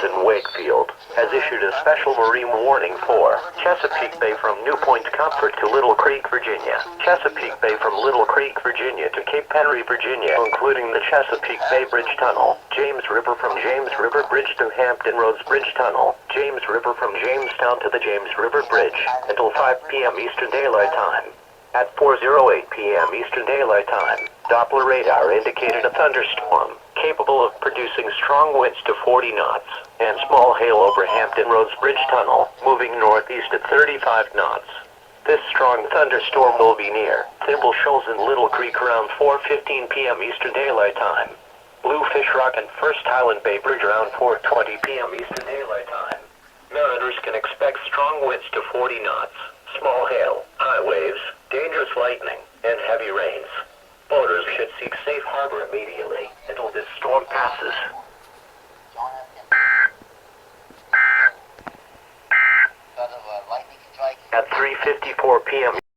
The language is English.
in Wakefield has issued a special marine warning for Chesapeake Bay from New Point Comfort to Little Creek, Virginia. Chesapeake Bay from Little Creek, Virginia to Cape Henry, Virginia, including the Chesapeake Bay Bridge Tunnel. James River from James River Bridge to Hampton Roads Bridge Tunnel. James River from Jamestown to the James River Bridge until 5 p.m. Eastern Daylight Time. At 4:08 p.m. Eastern Daylight Time, Doppler radar indicated a thunderstorm capable of producing strong winds to 40 knots and small hail over Hampton Roads Bridge Tunnel, moving northeast at 35 knots. This strong thunderstorm will be near Thimble Shoals in Little Creek around 4:15 p.m. Eastern Daylight Time. Bluefish Rock and First Island Bay Bridge around 4:20 p.m. Eastern Daylight Time. Mariners can expect strong winds to 40 knots, small hail, high waves, dangerous lightning, and heavy rains. Boaters should seek safe harbor immediately until this storm passes. At 3:54 p.m.